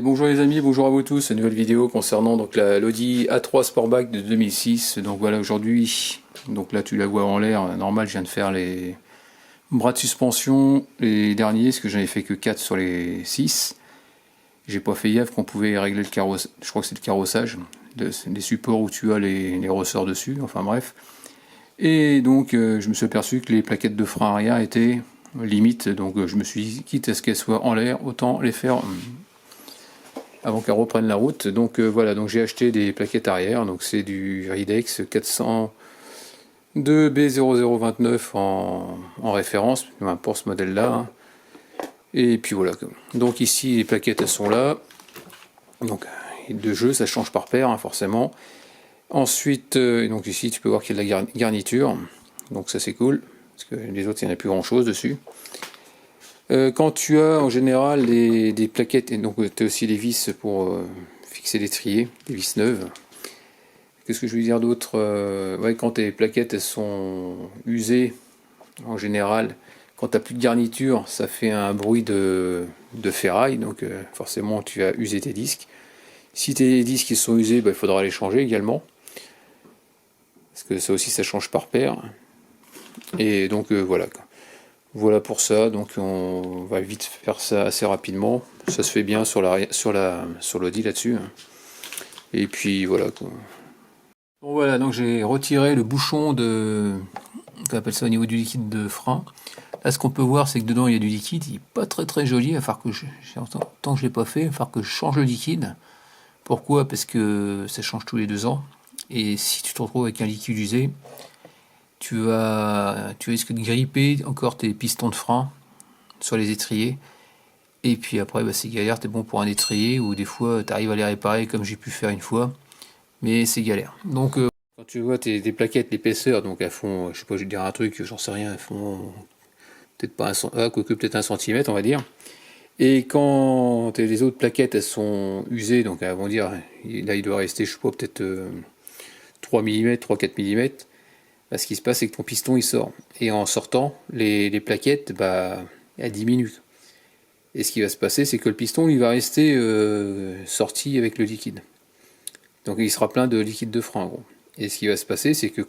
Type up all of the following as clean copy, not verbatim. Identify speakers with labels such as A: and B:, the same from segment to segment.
A: Et bonjour les amis, bonjour à vous tous, une nouvelle vidéo concernant donc l'Audi A3 Sportback de 2006. Donc voilà, aujourd'hui, donc là tu la vois en l'air, normal, je viens de faire les bras de suspension, les derniers, parce que j'en ai fait que 4 sur les 6. J'ai pas fait gaffe qu'on pouvait régler le carrossage, je crois que c'est le carrossage, des supports où tu as les ressorts dessus, enfin bref. Et donc je me suis aperçu que les plaquettes de frein arrière étaient limite, donc je me suis dit, quitte à ce qu'elles soient en l'air, autant les faire avant qu'elle reprenne la route. Donc voilà, donc j'ai acheté des plaquettes arrière, donc c'est du Ridex 402 B0029 en référence pour ce modèle là, hein. Et puis voilà, donc ici les plaquettes elles sont là, donc de jeu ça change par paire, hein, forcément. Ensuite donc ici tu peux voir qu'il y a de la garniture, donc ça c'est cool parce que les autres il n'y en a plus grand chose dessus. Quand tu as en général des plaquettes, et donc tu as aussi les vis pour fixer l'étrier, des vis neuves. Qu'est-ce que je veux dire d'autre? Ouais, quand tes plaquettes elles sont usées, en général, quand tu n'as plus de garniture, ça fait un bruit de ferraille, donc forcément tu as usé tes disques. Si tes disques ils sont usés, il faudra les changer également. Parce que ça aussi ça change par paire. Et donc voilà. Voilà pour ça, donc on va vite faire ça assez rapidement. Ça se fait bien sur l'Audi là-dessus. Et puis voilà quoi. Bon voilà, donc j'ai retiré le bouchon on appelle ça au niveau du liquide de frein. Là ce qu'on peut voir c'est que dedans il y a du liquide, il n'est pas très joli, il va falloir que tant que je l'ai pas fait, il va falloir que je change le liquide. Pourquoi? Parce que ça change tous les 2 ans. Et si tu te retrouves avec un liquide usé, tu risques de gripper encore tes pistons de frein sur les étriers. Et puis après, c'est galère, t'es bon pour un étrier, ou des fois, tu arrives à les réparer comme j'ai pu faire une fois. Mais c'est galère. Donc, quand tu vois tes plaquettes, l'épaisseur, donc elles font, je sais pas, je vais te dire un truc, j'en sais rien, elles font peut-être pas peut-être 1 centimètre, on va dire. Et quand les autres plaquettes, elles sont usées, donc elles vont dire, là il doit rester, je sais pas, peut-être 3 mm, 3-4 mm. Ce qui se passe, c'est que ton piston il sort. Et en sortant, les plaquettes, elles diminuent. Et ce qui va se passer, c'est que le piston il va rester sorti avec le liquide. Donc il sera plein de liquide de frein en gros. Et ce qui va se passer, c'est que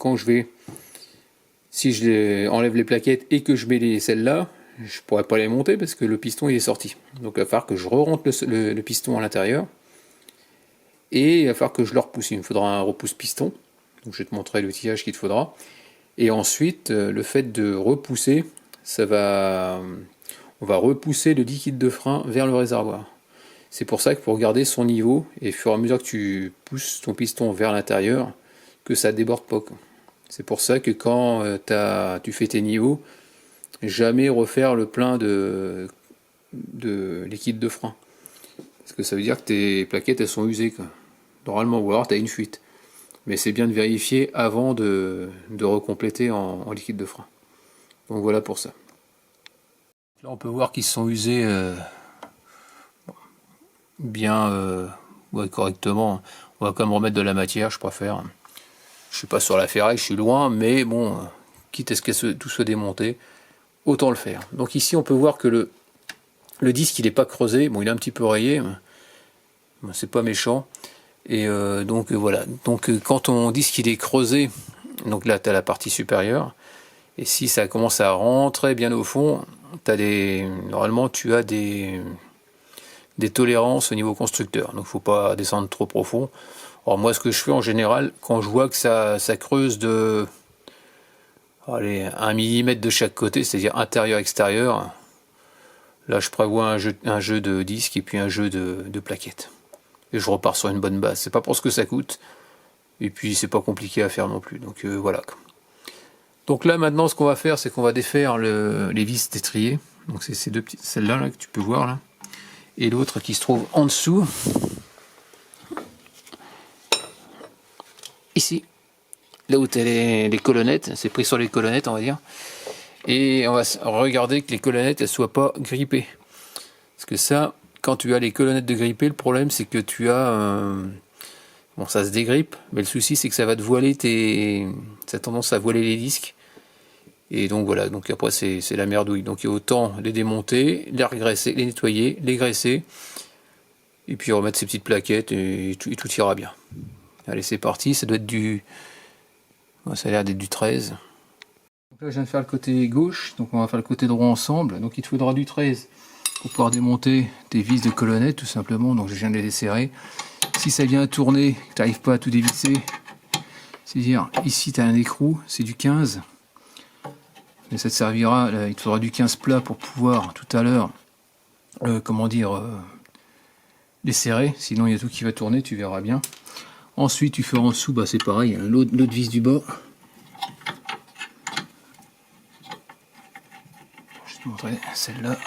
A: si je enlève les plaquettes et que je mets celles-là, je pourrais pas les monter parce que le piston il est sorti. Donc il va falloir que je re-rentre le piston à l'intérieur. Et il va falloir que je le repousse. Il me faudra un repousse piston. Donc je vais te montrer l'outillage qu'il te faudra. Et ensuite, le fait de repousser, on va repousser le liquide de frein vers le réservoir. C'est pour ça que pour garder son niveau, et au fur et à mesure que tu pousses ton piston vers l'intérieur, que ça déborde pas. C'est pour ça que quand tu fais tes niveaux, jamais refaire le plein de liquide de frein. Parce que ça veut dire que tes plaquettes elles sont usées, quoi. Normalement, ou alors tu as une fuite. Mais c'est bien de vérifier avant de recompléter en liquide de frein. Donc voilà pour ça. Là on peut voir qu'ils sont usés bien correctement. On va quand même remettre de la matière, je préfère. Je suis pas sur la ferraille, je suis loin, mais bon, quitte à ce que tout soit démonté, autant le faire. Donc ici on peut voir que le disque il n'est pas creusé, bon il est un petit peu rayé, c'est pas méchant. Et donc voilà, donc quand ton disque il est creusé, donc là tu as la partie supérieure, et si ça commence à rentrer bien au fond, normalement tu as des tolérances au niveau constructeur, donc faut pas descendre trop profond. Alors moi ce que je fais en général, quand je vois que ça creuse de 1 mm de chaque côté, c'est-à-dire intérieur-extérieur, là je prévois un jeu de disque et puis un jeu de plaquettes. Et je repars sur une bonne base. C'est pas pour ce que ça coûte. Et puis c'est pas compliqué à faire non plus. Donc voilà. Donc là maintenant ce qu'on va faire, c'est qu'on va défaire les vis d'étrier. Donc c'est ces deux petites, celle-là là, que tu peux voir là. Et l'autre qui se trouve en dessous. Ici. Là où tu as les colonnettes. C'est pris sur les colonnettes on va dire. Et on va regarder que les colonnettes elles soient pas grippées. Parce que ça, quand tu as les colonnettes de gripper, le problème c'est que tu as bon ça se dégrippe, mais le souci c'est que ça va te voiler ça a tendance à voiler les disques. Et donc voilà, donc après c'est la merdouille. Donc il y a autant les démonter, les regresser, les nettoyer, les graisser. Et puis remettre ces petites plaquettes et tout ira bien. Allez, c'est parti, ça doit être du... Ça a l'air d'être du 13. Donc là, je viens de faire le côté gauche, donc on va faire le côté droit ensemble. Donc il te faudra du 13 pour pouvoir démonter tes vis de colonnette, tout simplement. Donc je viens de les desserrer. Si ça vient à tourner, que tu n'arrives pas à tout dévisser, c'est-à-dire ici tu as un écrou, c'est du 15. Mais ça te servira, là, il te faudra du 15 plat pour pouvoir tout à l'heure, les serrer. Sinon il y a tout qui va tourner, tu verras bien. Ensuite tu feras en dessous, bah, c'est pareil, hein, l'autre vis du bas. Je vais te montrer celle-là.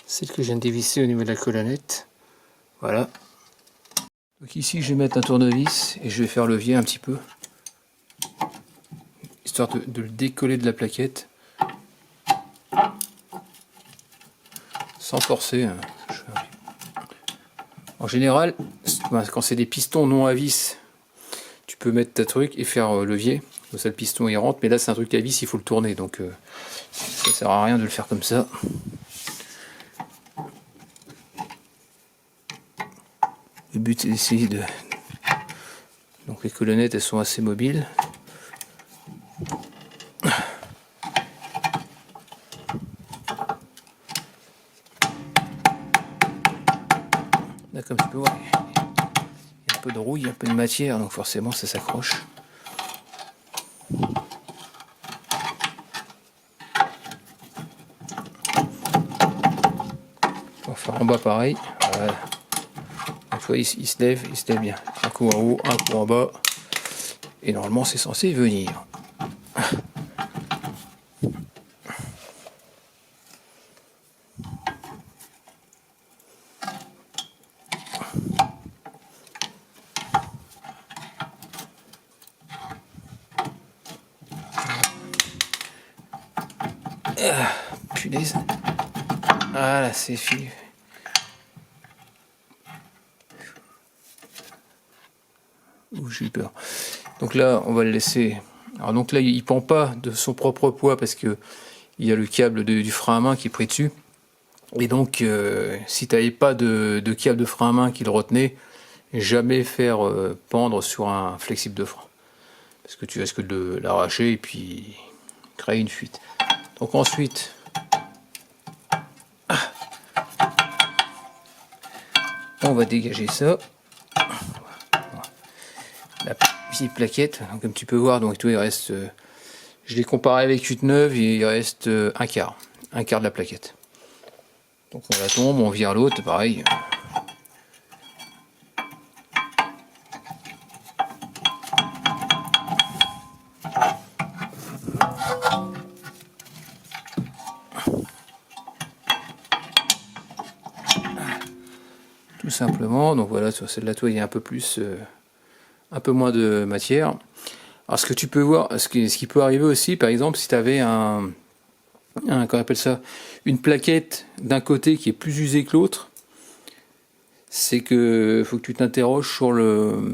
A: Celle que je viens de dévisser au niveau de la colonnette. Voilà. Donc ici je vais mettre un tournevis et je vais faire levier un petit peu. Histoire de le décoller de la plaquette. Sans forcer. En général, quand c'est des pistons non à vis, tu peux mettre ta truc et faire levier. Comme ça le piston il rentre. Mais là c'est un truc à vis, il faut le tourner. Donc ça sert à rien de le faire comme ça. Le but c'est d'essayer de... Donc les colonnettes elles sont assez mobiles. Là comme tu peux voir, il y a un peu de rouille, un peu de matière, donc forcément ça s'accroche. On va faire en bas pareil. Voilà. Une fois il se lève bien. Un coup en haut, un coup en bas. Et normalement c'est censé venir. Punaise. Voilà, c'est fini. J'ai eu peur. Donc là, on va le laisser. Alors donc là, il pend pas de son propre poids parce que il y a le câble du frein à main qui est pris dessus. Et donc, si tu n'avais pas de câble de frein à main qui le retenait, jamais faire pendre sur un flexible de frein. Parce que tu risques de l'arracher et puis créer une fuite. Donc ensuite, on va dégager ça. La petite plaquette, donc, comme tu peux voir, donc tout il reste, je l'ai comparé avec 8/9 et il reste un quart de la plaquette. Donc on la tombe, on vire l'autre, pareil. Tout simplement, donc voilà, sur celle-là, toi, il y a un peu plus, un peu moins de matière. Alors ce que tu peux voir, ce qui peut arriver aussi, par exemple, si tu avais comment on appelle ça, une plaquette d'un côté qui est plus usée que l'autre, c'est que faut que tu t'interroges sur on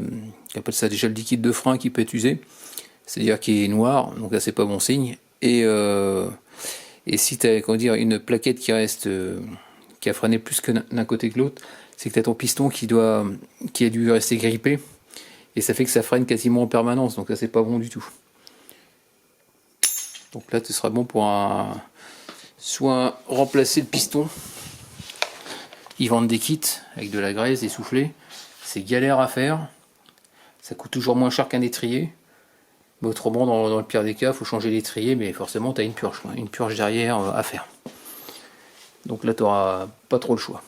A: appelle ça déjà le liquide de frein qui peut être usé, c'est-à-dire qui est noir, donc là c'est pas bon signe. Et si tu as une plaquette qui reste qui a freiné plus que d'un côté que l'autre, c'est que tu as ton piston qui a dû rester grippé. Et ça fait que ça freine quasiment en permanence, donc là c'est pas bon du tout. Donc là tu seras bon pour soit remplacer le piston. Ils vendent des kits avec de la graisse, des soufflets. C'est galère à faire. Ça coûte toujours moins cher qu'un étrier. Mais autrement, dans le pire des cas, il faut changer l'étrier, mais forcément tu as une purge derrière à faire. Donc là tu n'auras pas trop le choix.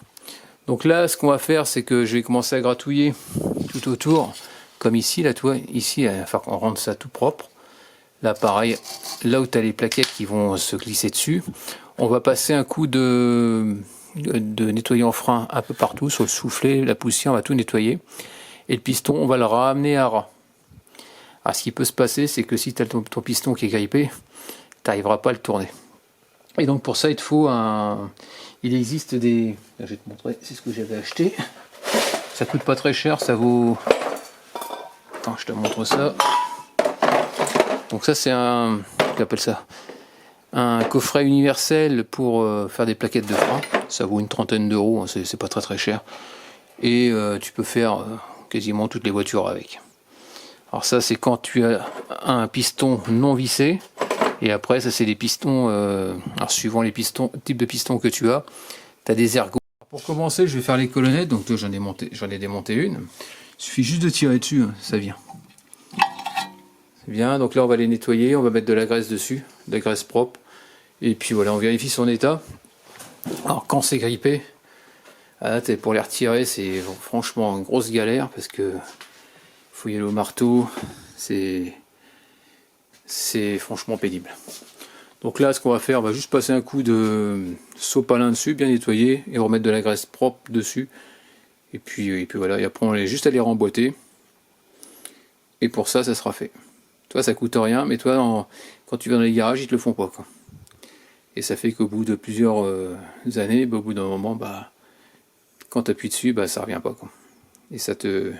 A: Donc là ce qu'on va faire, c'est que je vais commencer à gratouiller tout autour. Comme ici, là, tu vois, ici, il va falloir qu'on rende ça tout propre. Là, pareil, là où tu as les plaquettes qui vont se glisser dessus, on va passer un coup de nettoyant frein un peu partout, sur le soufflet, la poussière, on va tout nettoyer. Et le piston, on va le ramener à ras. Alors, ce qui peut se passer, c'est que si tu as ton piston qui est grippé, tu n'arriveras pas à le tourner. Et donc, pour ça, il te faut il existe des... Là, je vais te montrer, c'est ce que j'avais acheté. Ça coûte pas très cher, ça vaut... Attends, je te montre ça. Donc ça c'est on appelle ça un coffret universel pour faire des plaquettes de frein. Ça vaut une trentaine d'euros, hein, c'est pas très cher. Et tu peux faire quasiment toutes les voitures avec. Alors ça c'est quand tu as un piston non vissé. Et après ça c'est des pistons, alors suivant les pistons, type de piston que tu as, tu as des ergots. Pour commencer je vais faire les colonnettes, donc j'en ai démonté une. Il suffit juste de tirer dessus, hein, ça vient. C'est bien, donc là on va les nettoyer, on va mettre de la graisse dessus, de la graisse propre. Et puis voilà, on vérifie son état. Alors quand c'est grippé, pour les retirer c'est franchement une grosse galère parce que faut y aller au marteau, c'est franchement pénible. Donc là ce qu'on va faire, on va juste passer un coup de sopalin dessus, bien nettoyer, et remettre de la graisse propre dessus. Et puis voilà, et après on est juste à les remboîter. Et pour ça, ça sera fait. Toi ça coûte rien, mais toi quand tu vas dans les garages, ils te le font pas, quoi. Et ça fait qu'au bout de plusieurs années, au bout d'un moment, quand tu appuies dessus, ça revient pas, quoi. Et ça te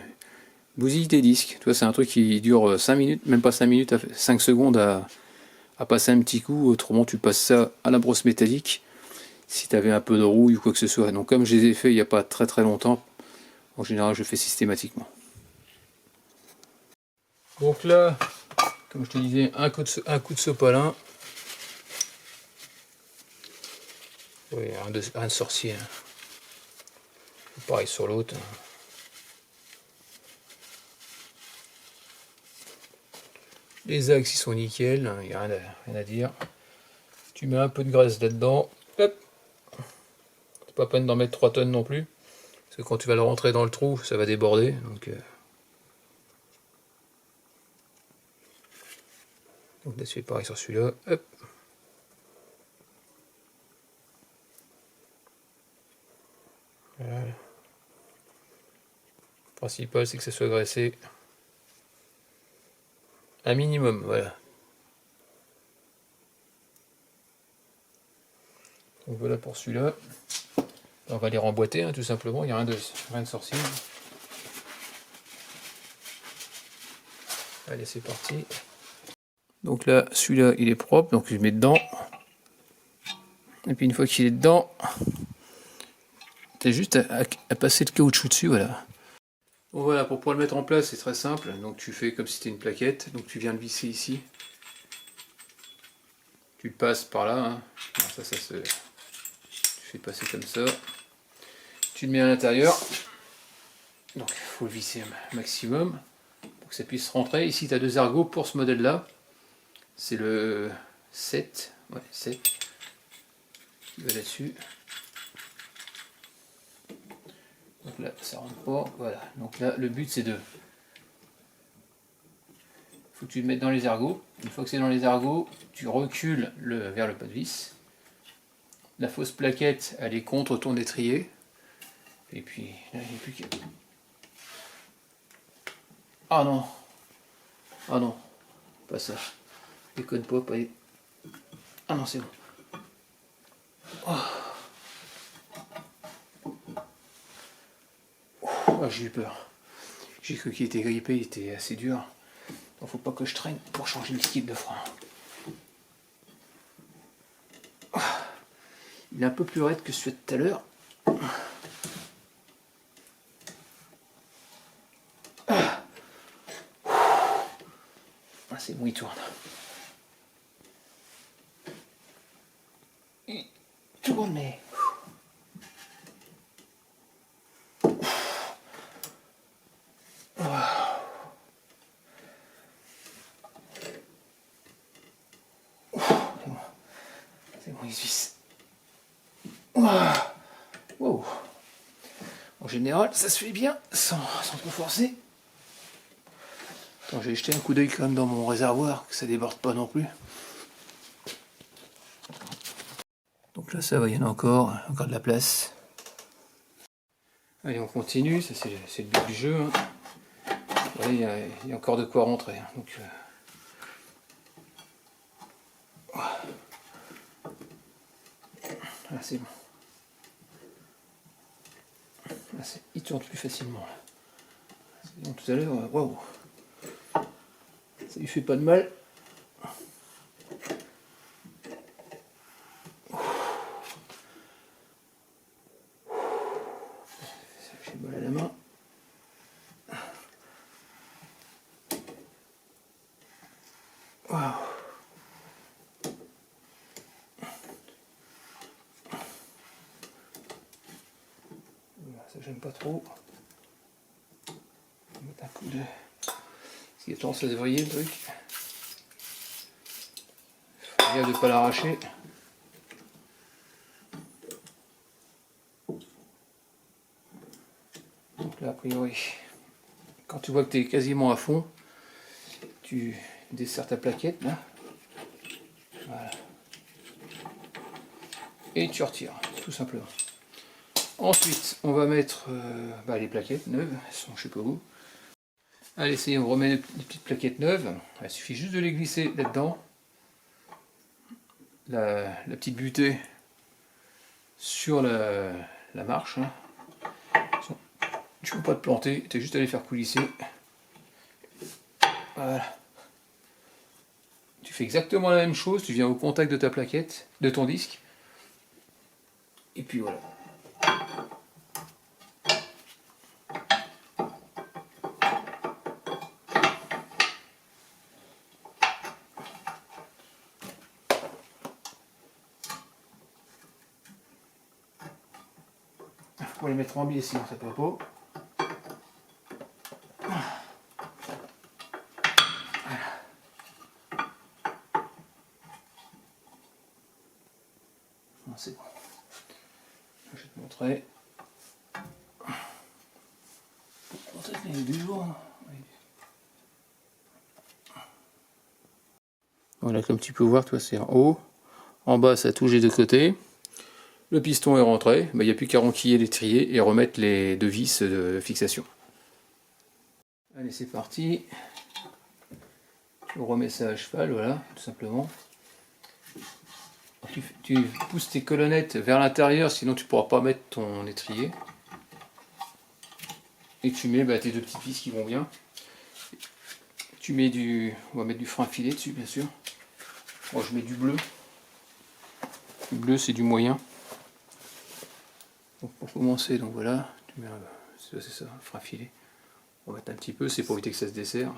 A: bousille tes disques. Toi, c'est un truc qui dure 5 minutes, même pas 5 minutes, 5 secondes à passer un petit coup. Autrement, tu passes ça à la brosse métallique si tu avais un peu de rouille ou quoi que ce soit. Donc, comme je les ai fait il n'y a pas très longtemps, en général, je fais systématiquement. Donc là, comme je te disais, un coup de sopalin. Oui, un de sorcier. Hein. Pareil sur l'autre. Les axes ils sont nickel, il n'y a rien à dire. Tu mets un peu de graisse là-dedans. Hop. C'est pas peine d'en mettre 3 tonnes non plus. Parce que quand tu vas le rentrer dans le trou, ça va déborder. Donc là, tu fais pareil sur celui-là. Hop. Voilà. Le principal, c'est que ça soit graissé. Un minimum, voilà. Donc voilà pour celui-là. On va les remboîter, hein, tout simplement. Il n'y a rien de sorcier. Allez, c'est parti. Donc là, celui-là, il est propre. Donc je le mets dedans. Et puis une fois qu'il est dedans, t'as juste à passer le caoutchouc dessus, voilà. Bon voilà, pour pouvoir le mettre en place, c'est très simple. Donc tu fais comme si c'était une plaquette. Donc tu viens le visser ici. Tu le passes par là. Hein. Alors ça se... Tu fais passer comme ça. Tu le mets à l'intérieur. Donc il faut le visser un maximum pour que ça puisse rentrer. Ici tu as 2 ergots pour ce modèle là. C'est le 7. Ouais, 7. Qui va là-dessus. Donc là ça rentre pas. Voilà. Donc là le but c'est de... Faut que tu le mettes dans les ergots. Une fois que c'est dans les ergots, tu recules vers le pas de vis. La fausse plaquette, elle est contre ton étrier. Et puis là, il n'y a plus qu'à... Ah non! Ah non! Pas ça. Déconne pas, pas... Ah non, c'est bon. Oh. Oh, j'ai eu peur. J'ai cru qu'il était grippé, il était assez dur. Donc faut pas que je traîne pour changer le liquide de frein. Oh. Il est un peu plus raide que celui de tout à l'heure. Ah, c'est bon, il tourne. Il tourne, mais... C'est bon, il se visse. Wow. En général, ça se fait bien, sans trop forcer. Attends, j'ai jeté un coup d'œil quand même dans mon réservoir, que ça déborde pas non plus. Donc là, ça va, il y en a encore de la place. Allez, on continue, ça c'est le but du jeu. Hein. Il y a encore de quoi rentrer. Hein. Donc, ah, c'est bon. Ah, il tourne plus facilement. Bon, tout à l'heure, waouh. Ça lui fait pas de mal. fait mal à la main. Waouh. Ça j'aime pas trop. On va mettre un coup de... Parce qu'il y a tendance à se vriller le truc. Faut bien de ne pas l'arracher. Donc là a priori, quand tu vois que tu es quasiment à fond, tu desserres ta plaquette là. Voilà. Et tu retires, tout simplement. Ensuite, on va mettre les plaquettes neuves, elles sont je sais pas où. Allez, essayez, on remet les petites plaquettes neuves. Il suffit juste de les glisser là-dedans. La petite butée sur la marche. Hein. Tu ne peux pas te planter, tu as juste à les faire coulisser. Voilà. Tu fais exactement la même chose, tu viens au contact de ta plaquette, de ton disque. Et puis voilà. Faut les mettre en biais sinon ça peut pas. C'est bon. Je vais te montrer. Pour tenir du jour. Voilà, comme tu peux voir, toi c'est en haut. En bas, ça touche des deux côtés. Le piston est rentré. Il n'y a plus qu'à renquiller l'étrier et remettre les deux vis de fixation. Allez, c'est parti. Tu remets ça à cheval, voilà, tout simplement. Tu pousses tes colonnettes vers l'intérieur, sinon tu ne pourras pas mettre ton étrier. Et tu mets tes deux petites vis qui vont bien. Tu mets on va mettre du frein filet dessus, bien sûr. Moi, je mets du bleu. Le bleu, c'est du moyen. Donc, pour commencer, donc voilà, tu mets c'est ça, frein filet. On va mettre un petit peu, c'est pour éviter que ça se desserre.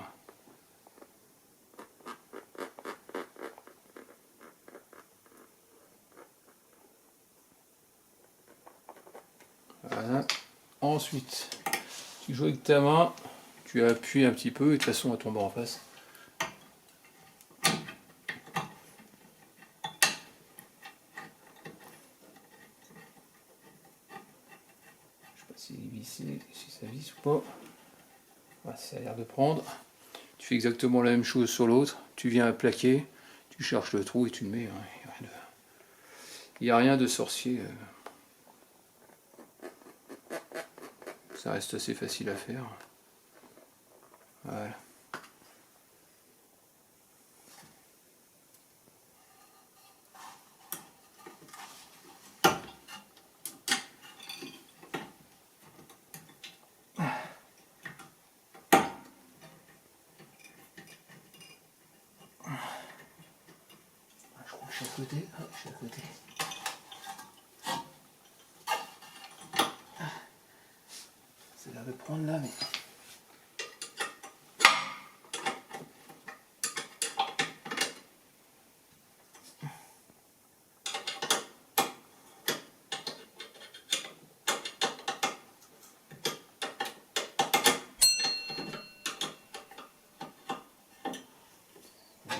A: Voilà. Ensuite, tu joues avec ta main, tu appuies un petit peu et de toute façon elle tombe en face. Je sais pas si vissé, si ça visse ou pas. Voilà, ça a l'air de prendre. Tu fais exactement la même chose sur l'autre. Tu viens à plaquer, tu cherches le trou et tu le mets. Hein. Il n'y a rien de sorcier. Ça reste assez facile à faire. Voilà. Je crois que je suis à côté. Ah, je suis à côté. Ça a l'air de prendre là, mais...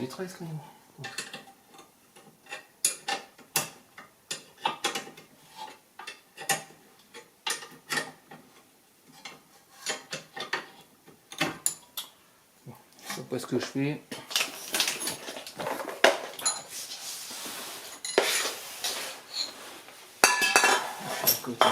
A: J'ai 13 quand même. Je sais pas ce que je fais. Je suis à côté.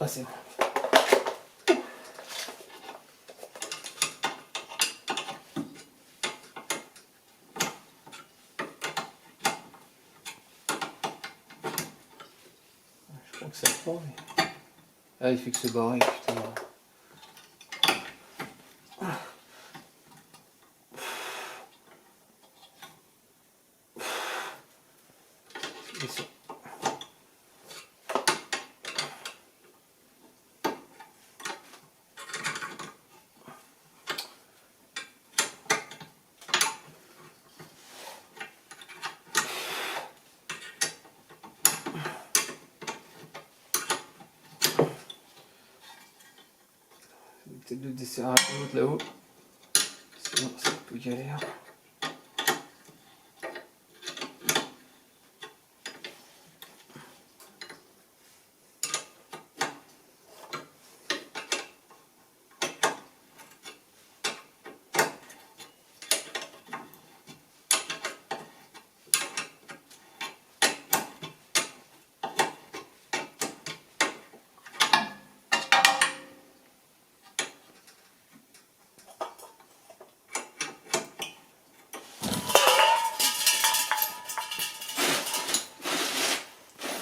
A: Ah, c'est bon. Je crois que ça prend, mais... Ah, il fait que se barrer, putain. Et ça. Peut-être le desserrage de l'autre là-haut, sinon c'est un peu galère.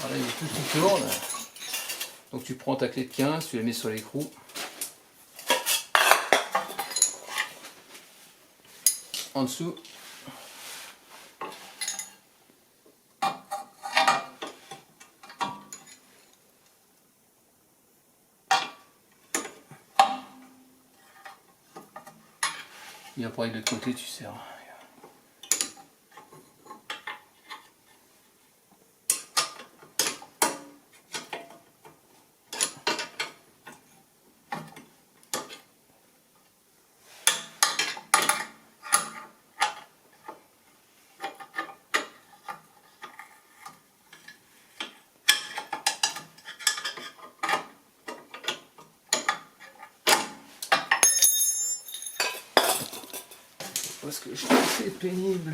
A: Voilà, il y a tout qui tourne. Donc tu prends ta clé de 15, tu la mets sur l'écrou. En dessous. Et après de l'autre côté tu serres. Parce que je trouve que c'est pénible.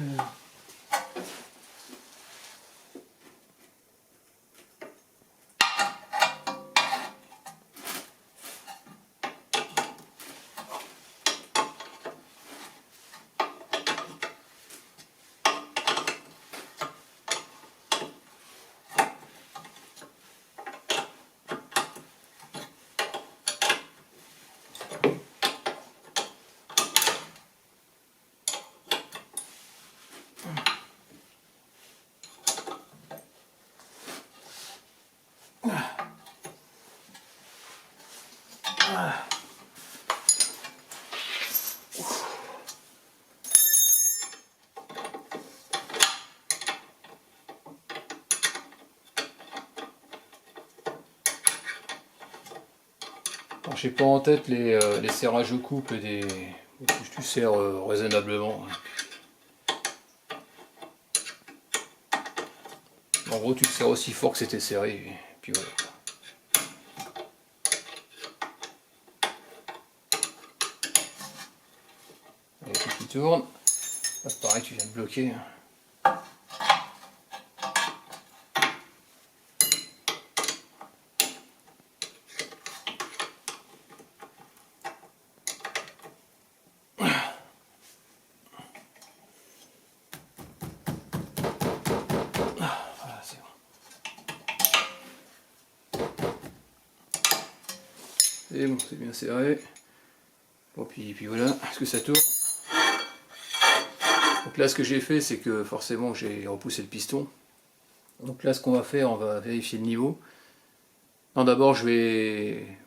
A: Alors, j'ai pas en tête les serrages au couple tu serres raisonnablement. En gros, tu le serres aussi fort que c'était serré, et puis voilà. Allez, tout qui tourne. Là, pareil, tu viens de bloquer. Voilà, c'est bon. Et bon, c'est bien serré. Bon, puis voilà, est-ce que ça tourne? Donc là, ce que j'ai fait, c'est que forcément, j'ai repoussé le piston. Donc là, ce qu'on va faire, on va vérifier le niveau. Non, d'abord, je vais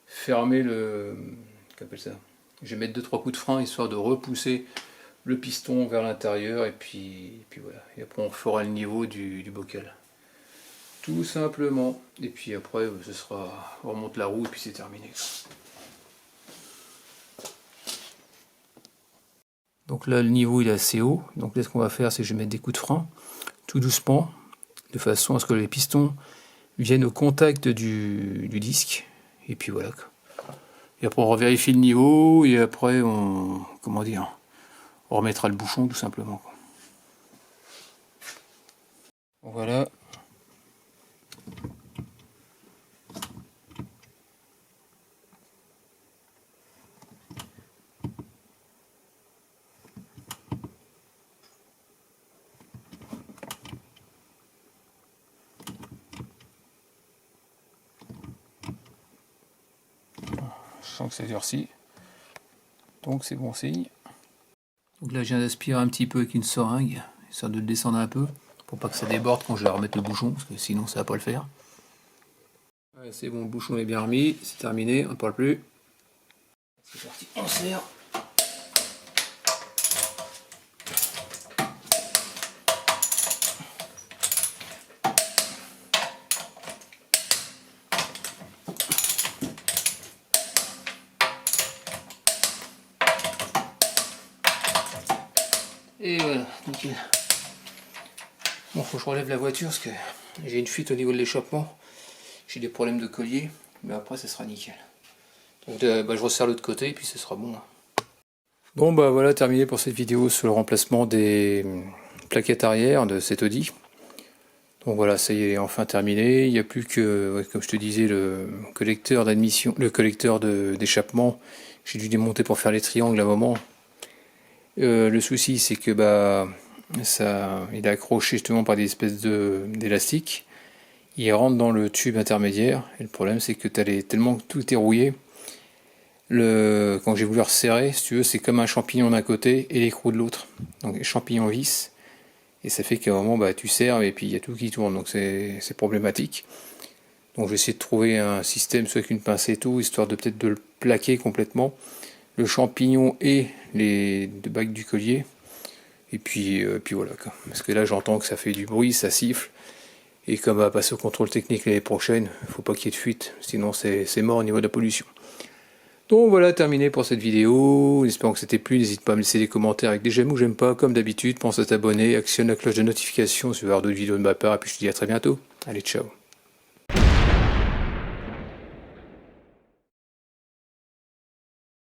A: fermer le... Qu'appelle ça? Je vais mettre 2-3 coups de frein, histoire de repousser le piston vers l'intérieur, et puis voilà. Et après, on fera le niveau du bocal. Tout simplement. Et puis après, ce sera... on remonte la roue, et puis c'est terminé. Donc là, le niveau il est assez haut. Donc là, ce qu'on va faire, c'est que je vais mettre des coups de frein, tout doucement, de façon à ce que les pistons viennent au contact du disque. Et puis voilà. Et après, on revérifie le niveau, et après, on remettra le bouchon, tout simplement. Voilà. Je sens que ça durcit. Donc c'est bon signe. Donc là, je viens d'aspirer un petit peu avec une seringue, histoire de le descendre un peu, pour pas que ça déborde quand je vais remettre le bouchon, parce que sinon ça va pas le faire. Ouais, c'est bon, le bouchon est bien remis, c'est terminé, on ne parle plus. C'est parti, on serre. Et voilà, nickel. Bon, faut que je relève la voiture parce que j'ai une fuite au niveau de l'échappement. J'ai des problèmes de collier, mais après ça sera nickel. Donc je resserre l'autre côté et puis ce sera bon. Bon bah voilà, terminé pour cette vidéo sur le remplacement des plaquettes arrière de cette Audi. Donc voilà, ça y est, enfin terminé. Il n'y a plus que, ouais, comme je te disais, le collecteur d'admission, le collecteur d'échappement. J'ai dû démonter pour faire les triangles à un moment. Le souci c'est que il est accroché justement par des espèces d'élastiques. Il rentre dans le tube intermédiaire et le problème c'est que tellement tout est rouillé. Quand j'ai voulu resserrer, si tu veux, c'est comme un champignon d'un côté et l'écrou de l'autre. Donc champignon vis. Et ça fait qu'à un moment tu serres et puis il y a tout qui tourne. Donc c'est problématique. Donc je vais essayer de trouver un système soit avec une pince et tout, histoire de peut-être de le plaquer complètement. Le champignon et les deux bagues du collier. Et puis voilà quoi. Parce que là j'entends que ça fait du bruit, ça siffle. Et comme on va passer au contrôle technique l'année prochaine, il ne faut pas qu'il y ait de fuite, sinon c'est mort au niveau de la pollution. Donc voilà, terminé pour cette vidéo. J'espère que c'était plu. N'hésite pas à me laisser des commentaires avec des j'aime ou j'aime pas. Comme d'habitude, pense à t'abonner, actionne la cloche de notification si tu veux avoir d'autres vidéos de ma part. Et puis je te dis à très bientôt. Allez, ciao.